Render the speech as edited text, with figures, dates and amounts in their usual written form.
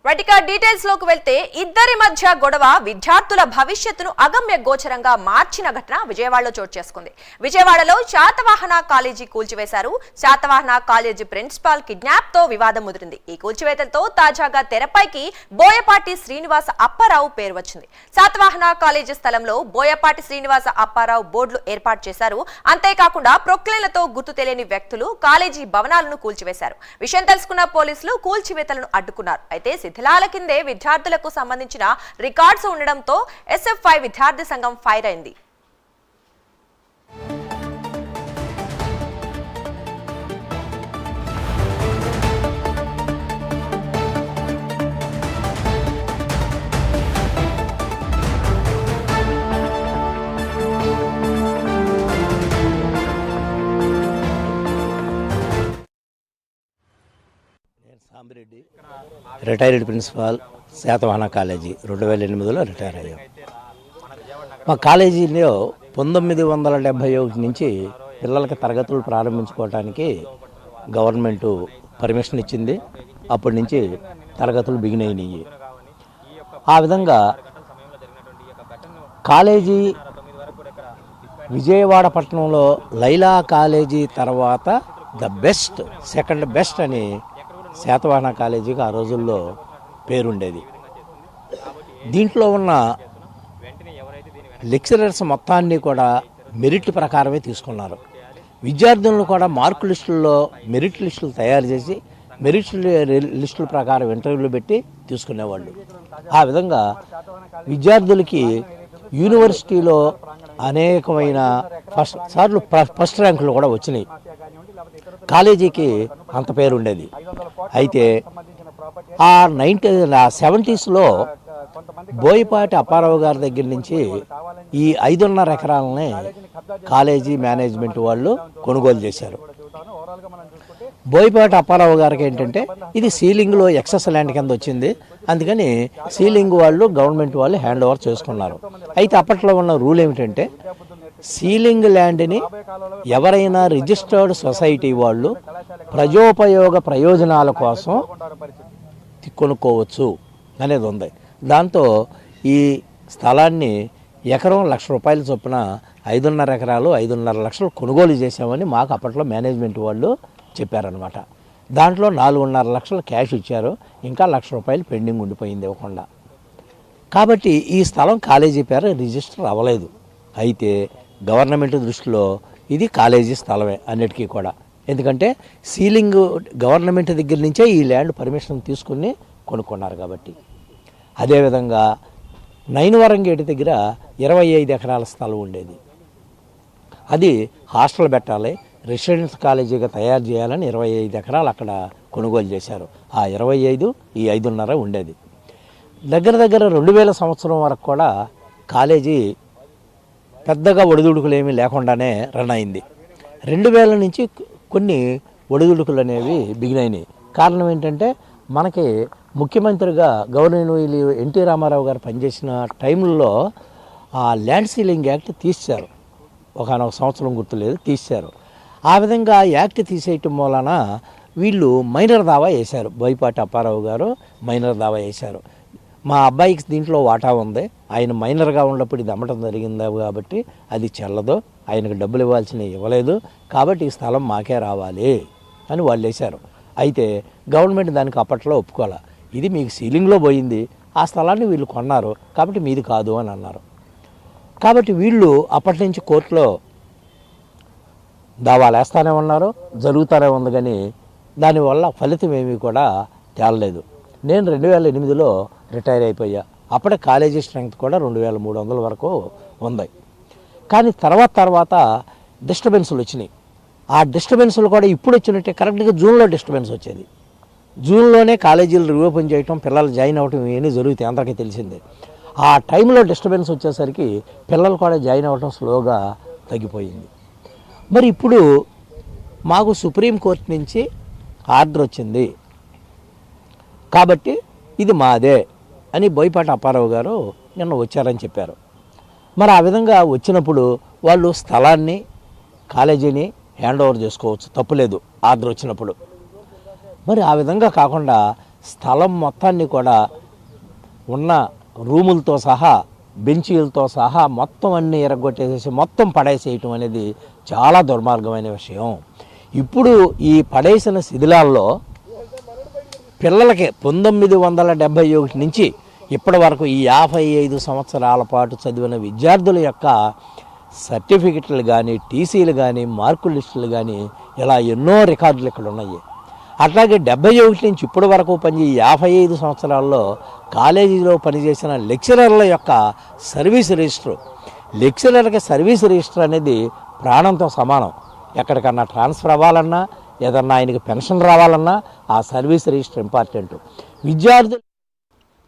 వాటిక details లోకి వెళ్తే ఇద్దరి మధ్య గొడవ విద్యార్థుల భవిష్యత్తును అగమ్య గోచరంగా మార్చిన ఘటన విజయవాడలో చోటు చేసుకుంది. విజయవాడలో శాతవాహన కాలేజీ కూల్చివేశారు. శాతవాహన కాలేజీ ప్రిన్సిపాల్ కిడ్నాప్ తో వివాదం ముదిరింది. ఈ కూల్చివేతలతో తాజాగా తెరపైకి బోయపాటి శ్రీనివాస అప్పారావు పేరు వచ్చింది. శాతవాహన కాలేజీ స్థలంలో బోయపాటి శ్రీనివాస అప్పారావు బోర్డులు ఏర్పాటు చేశారు. అంతేకాకుండా ప్రొక్లైన్లతో గుర్తు తెలియని వ్యక్తులు కాలేజీ భవనాలను కూల్చివేశారు. విషయం తెలుసుకున్న పోలీసులు కూల్చివేతలను అడ్డుకున్నారు. అయితే శిథిలాల కిందే విద్యార్థులకు సంబంధించిన రికార్డ్స్ ఉండడంతో SF5 విద్యార్థి సంఘం ఫైర్ అయింది. Sambireddy retired principal Satavahana college 2008లో రిటైర్ అయ్యాం. మా కాలేజీలో 1971 నుంచి పిల్లలకి తరగతులు ప్రారంభించుకోవడానికి గవర్నమెంటు పర్మిషన్ ఇచ్చింది. అప్పటి నుంచి తరగతులు బిగిన్ అయినాయి. ఆ విధంగా కాలేజీ విజయవాడ పట్టణంలో లైలా కాలేజీ తర్వాత సెకండ్ బెస్ట్ అని శాతవాహన కాలేజీకి ఆ రోజుల్లో పేరుండేది. దీంట్లో ఉన్న లెక్చరర్స్ మొత్తాన్ని కూడా మెరిట్ ప్రకారమే తీసుకున్నారు. విద్యార్థులను కూడా మార్కు లిస్టుల్లో మెరిట్ లిస్టులు తయారు చేసి మెరిట్ లిస్టుల ప్రకారం ఇంటర్వ్యూలు పెట్టి తీసుకునేవాళ్ళు. ఆ విధంగా విద్యార్థులకి యూనివర్సిటీలో అనేకమైన ఫస్ట్ ర్యాంకులు కూడా వచ్చినాయి. కాలేజీకి అంత పేరు ఉండేది. అయితే ఆ 70sలో బోయపాటి అప్పారావు గారి దగ్గర నుంచి ఈ 5.5 ఎకరాలని కాలేజీ మేనేజ్మెంట్ వాళ్ళు కొనుగోలు చేశారు. బోయపాటి అప్పారావు గారికి ఏంటంటే ఇది సీలింగ్లో ఎక్సెస్ ల్యాండ్ కింద వచ్చింది. అందుకని సీలింగ్ వాళ్ళు గవర్నమెంట్ వాళ్ళు హ్యాండ్ ఓవర్ చేసుకున్నారు. అయితే అప్పట్లో ఉన్న రూల్ ఏమిటంటే సీలింగ్ ల్యాండ్ని ఎవరైనా రిజిస్టర్డ్ సొసైటీ వాళ్ళు ప్రజోపయోగ ప్రయోజనాల కోసం కొనుక్కోవచ్చు అనేది ఉంది. దాంతో ఈ స్థలాన్ని ఎకరం ₹1,00,000 చొప్పున 5.5 ఎకరాలు 5.5 లక్షలు కొనుగోలు చేశామని మాకు అప్పట్లో మేనేజ్మెంట్ వాళ్ళు చెప్పారనమాట. దాంట్లో 4.5 లక్షలు క్యాష్ ఇచ్చారు. ఇంకా ₹1,00,000 పెండింగ్ ఉండిపోయింది ఇవ్వకుండా. కాబట్టి ఈ స్థలం కాలేజీ పేరు రిజిస్టర్ అవ్వలేదు. అయితే గవర్నమెంట్ దృష్టిలో ఇది కాలేజీ స్థలమే అన్నిటికీ కూడా. ఎందుకంటే సీలింగ్ గవర్నమెంట్ దగ్గర నుంచే ఈ ల్యాండ్ పర్మిషన్ తీసుకుని కొనుక్కున్నారు కాబట్టి. అదేవిధంగా నైనవరం గేటు దగ్గర 25 ఎకరాల స్థలం ఉండేది. అది హాస్టల్ పెట్టాలి, రెసిడెన్స్ కాలేజీగా తయారు చేయాలని 25 ఎకరాలు అక్కడ కొనుగోలు చేశారు. ఆ 25 ఈ 5.5 ఉండేది. దగ్గర 2000 సంవత్సరం వరకు కూడా కాలేజీ పెద్దగా ఒడిదుడుకులు ఏమీ లేకుండానే రన్ అయింది. 2000 నుంచి కొన్ని ఒడిదుడుకులు అనేవి బిగినైనాయి. కారణం ఏంటంటే మనకి ముఖ్యమంత్రిగా గవర్నర్ ఎన్టీ రామారావు గారు పనిచేసిన టైంలో ఆ ల్యాండ్ సీలింగ్ యాక్ట్ తీశారు. ఒకనొక సంవత్సరం గుర్తులేదు, తీశారు. ఆ విధంగా యాక్ట్ తీసేయటం వలన వీళ్ళు మైనర్ దావా వేశారు. బోయపాటి అప్పారావు గారు మైనర్ దావా వేశారు. మా అబ్బాయికి దీంట్లో వాటా ఉంది, ఆయన మైనర్గా ఉన్నప్పుడు ఇది అమ్మటం జరిగింది కాబట్టి అది చెల్లదు, ఆయనకు డబ్బులు ఇవ్వాల్సినవి ఇవ్వలేదు, కాబట్టి ఈ స్థలం మాకే రావాలి అని వాళ్ళు వేశారు. అయితే గవర్నమెంట్ దానికి అప్పట్లో ఒప్పుకోవాలి. ఇది మీకు సీలింగ్లో పోయింది, ఆ స్థలాన్ని వీళ్ళు కొన్నారు కాబట్టి మీది కాదు అని అన్నారు. కాబట్టి వీళ్ళు అప్పటి నుంచి కోర్టులో దావాలు వేస్తూనే ఉన్నారు, జరుగుతూనే ఉంది. కానీ దానివల్ల ఫలితం ఏమీ కూడా తేలలేదు. నేను 2008లో రిటైర్ అయిపోయా. అప్పుడే కాలేజీ స్ట్రెంగ్త్ కూడా 2300 వరకు ఉంది. కానీ తర్వాత డిస్టర్బెన్స్లు వచ్చినాయి. ఆ డిస్టర్బెన్స్లు కూడా ఇప్పుడు వచ్చినట్టే కరెక్ట్గా జూన్లో డిస్టర్బెన్స్ వచ్చేది. జూన్లోనే కాలేజీలు రీఓపెన్ చేయటం, పిల్లలు జాయిన్ అవ్వటం ఇవన్నీ జరుగుతాయి, అందరికీ తెలిసిందే. ఆ టైంలో డిస్టర్బెన్స్ వచ్చేసరికి పిల్లలు కూడా జాయిన్ అవ్వటం స్లోగా తగ్గిపోయింది. మరి ఇప్పుడు మాకు సుప్రీంకోర్టు నుంచి ఆర్డర్ వచ్చింది కాబట్టి ఇది మాదే అని బోయపాటి అప్పారావు గారు నిన్న వచ్చారని చెప్పారు. మరి ఆ విధంగా వచ్చినప్పుడు వాళ్ళు స్థలాన్ని కాలేజీని హ్యాండ్ ఓవర్ చేసుకోవచ్చు, తప్పులేదు ఆర్డర్ వచ్చినప్పుడు. మరి ఆ విధంగా కాకుండా స్థలం మొత్తాన్ని కూడా ఉన్న రూములతో సహా బెంచీలతో సహా మొత్తం అన్నీ ఎరగొట్టేసేసి మొత్తం పడేసేయటం అనేది చాలా దుర్మార్గమైన విషయం. ఇప్పుడు ఈ పడేసిన శిథిలాల్లో పిల్లలకి 1971 నుంచి ఇప్పటి వరకు ఈ 55 సంవత్సరాల పాటు చదివిన విద్యార్థుల యొక్క సర్టిఫికెట్లు కానీ, టీసీలు కానీ, మార్కుల లిస్టులు కానీ, ఇలా ఎన్నో రికార్డులు ఇక్కడ ఉన్నాయి. అట్లాగే 71 నుంచి ఇప్పటి వరకు పనిచేసి 55 సంవత్సరాల్లో కాలేజీలో పనిచేసిన లెక్చరర్ల యొక్క సర్వీస్ రిజిస్టర్, లెక్చరర్కి సర్వీస్ రిజిస్టర్ అనేది ప్రాణంతో సమానం. ఎక్కడికన్నా ట్రాన్స్ఫర్ అవ్వాలన్నా, ఏదన్నా ఆయనకి పెన్షన్ రావాలన్నా ఆ సర్వీస్ రిజిస్టర్ ఇంపార్టెంట్. విద్యార్థులు